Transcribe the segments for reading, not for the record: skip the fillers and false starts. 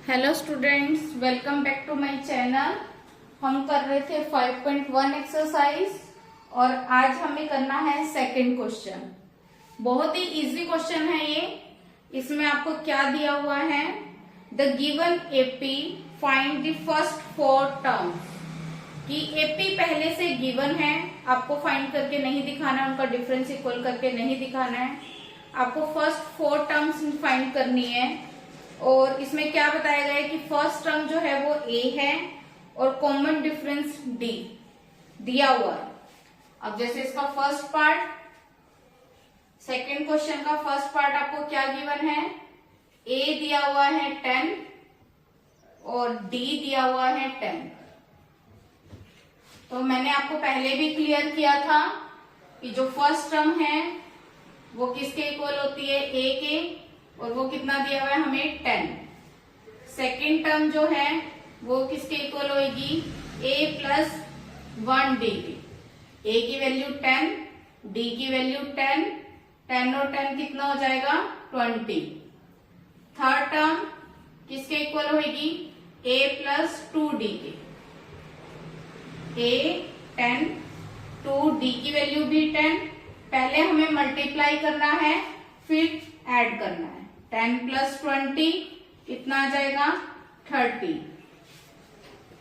Hello students, welcome back to my channel. हम कर रहे थे 5.1 एक्सरसाइज और आज हमें करना है सेकंड क्वेश्चन। बहुत ही इजी क्वेश्चन है ये। इसमें आपको क्या दिया हुआ है, the given AP find the first 4 terms. कि एपी पहले से गिवन है, आपको फाइंड करके नहीं दिखाना है, उनका डिफरेंस इक्वल करके नहीं दिखाना है, आपको फर्स्ट 4 टर्म्स फाइंड करनी है। और इसमें क्या बताया गया है कि फर्स्ट टर्म जो है वो ए है और कॉमन डिफरेंस डी दिया हुआ है। अब जैसे इसका फर्स्ट पार्ट, सेकंड क्वेश्चन का फर्स्ट पार्ट आपको क्या गिवन है, ए दिया हुआ है 10 और डी दिया हुआ है 10। तो मैंने आपको पहले भी क्लियर किया था कि जो फर्स्ट टर्म है वो किसके इक्वल होती है, ए के, और वो कितना दिया हुआ है हमें 10। सेकेंड टर्म जो है वो किसके इक्वल होगी, a प्लस 1 डी की। a की वैल्यू 10, d की वैल्यू 10, 10 और 10 कितना हो जाएगा 20। थर्ड टर्म किसके इक्वल होगी, a प्लस 2 डी की। a 10, 2d की वैल्यू भी 10। पहले हमें मल्टीप्लाई करना है फिर ऐड करना है। 10 प्लस 20 कितना आ जाएगा 30।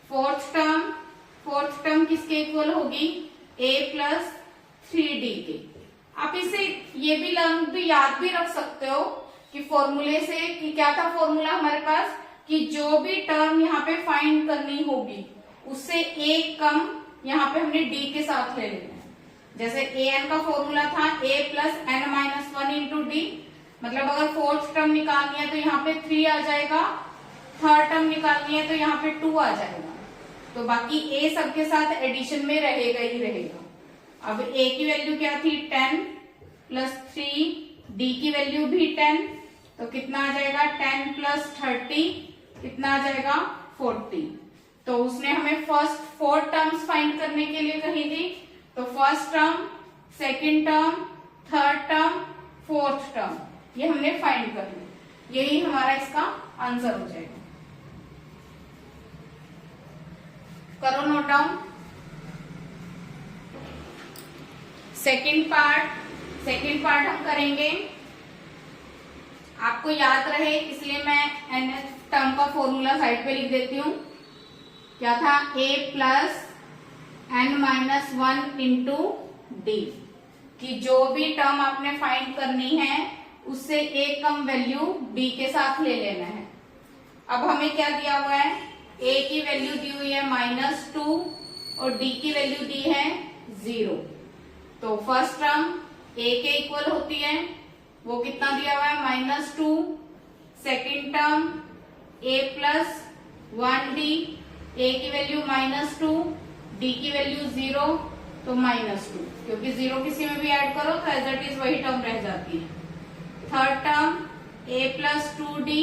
फोर्थ टर्म किसके इक्वल होगी, a प्लस 3d के। आप इसे ये भी याद भी रख सकते हो कि फॉर्मूले से कि क्या था फॉर्मूला हमारे पास, कि जो भी टर्म यहाँ पे फाइंड करनी होगी उससे एक कम यहाँ पे हमने d के साथ ले लेना है। जैसे an का फॉर्मूला था a plus n minus 1 into D. मतलब अगर फोर्थ टर्म निकालनी है तो यहाँ पे 3 आ जाएगा, थर्ड टर्म निकालनी है तो यहाँ पे 2 आ जाएगा। तो बाकी a सबके साथ एडिशन में रहेगा ही रहेगा। अब a की वैल्यू क्या थी 10 प्लस 3, d की वैल्यू भी 10, तो कितना आ जाएगा 10 प्लस 30 कितना आ जाएगा 40। तो उसने हमें फर्स्ट 4 टर्म्स फाइंड करने के लिए कही थी। तो first term, second term, third term, fourth term ये हमने फाइंड कर लिया। यही हमारा इसका आंसर हो जाएगा। करो नोट डाउन। सेकेंड पार्ट हम करेंगे, आपको याद रहे इसलिए मैं nth टर्म का फॉर्मूला साइड पे लिख देती हूँ। क्या था, a plus n minus 1 into D. कि जो भी टर्म आपने फाइंड करनी है उससे एक कम वैल्यू d के साथ ले लेना है। अब हमें क्या दिया हुआ है, a की वैल्यू दी हुई है -2 और d की वैल्यू दी है 0। तो फर्स्ट टर्म a के इक्वल होती है, वो कितना दिया हुआ है -2। Second term a plus 1d, a की वैल्यू -2, d की वैल्यू 0, तो -2, क्योंकि 0 किसी में भी ऐड करो तो एज इट इज वही टर्म रह जाती है। Third term a plus 2d,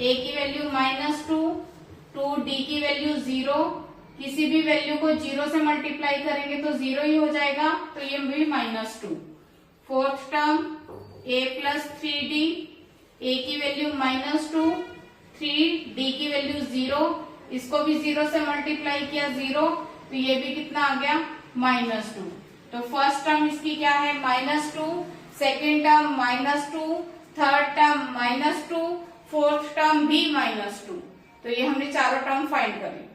a की वैल्यू -2, 2d की वैल्यू 0। किसी भी वैल्यू को 0 से मल्टीप्लाई करेंगे तो 0 ही हो जाएगा, तो ये भी -2। Fourth term a plus 3d, a की वैल्यू -2, 3d की वैल्यू 0। इसको भी 0 से मल्टीप्लाई किया 0, तो ये भी कितना आ गया -2। तो फर्स्ट टर्म इसकी क्या है -2, second term -2, third term -2, fourth term भी -2। तो ये हमने चारों टर्म फाइंड कर ली।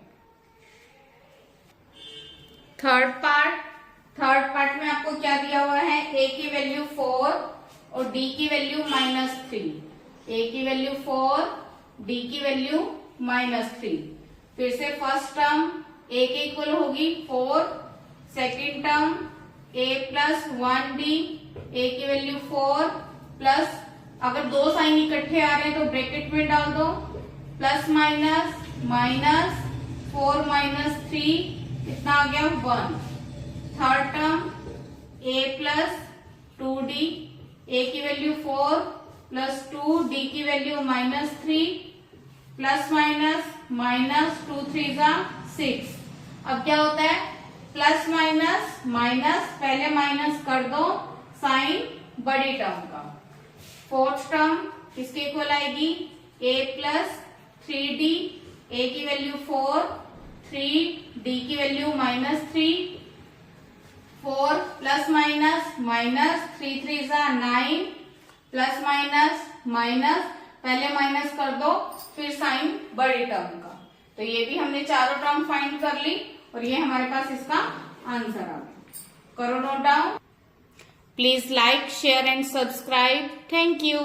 थर्ड पार्ट में आपको क्या दिया हुआ है, a की वैल्यू 4 और d की वैल्यू -3। a की वैल्यू 4, d की वैल्यू -3। फिर से फर्स्ट टर्म a के इक्वल होगी 4, second term a plus 1d, a की वैल्यू 4 प्लस, अगर दो साइन इकट्ठे आ रहे हैं तो ब्रैकेट में डाल दो, प्लस माइनस -4 -3 कितना आ गया 1। Third term a plus 2d, a की वैल्यू 4 प्लस 2, d की वैल्यू -3, प्लस माइनस 2 3 6। अब क्या होता है, प्लस माइनस पहले माइनस कर दो साइन बड़ी टर्म का। फोर्थ टर्म किसके इक्वल आएगी, a प्लस 3d, a की वैल्यू 4, 3d की वैल्यू -3, 4 प्लस माइनस माइनस, 3 3 जा 9, प्लस माइनस माइनस, पहले माइनस कर दो फिर साइन बड़ी टर्म का। तो ये भी हमने चारों टर्म फाइंड कर ली और ये हमारे पास इसका आंसर आ गया। करो note down. Please like, share and subscribe. Thank you.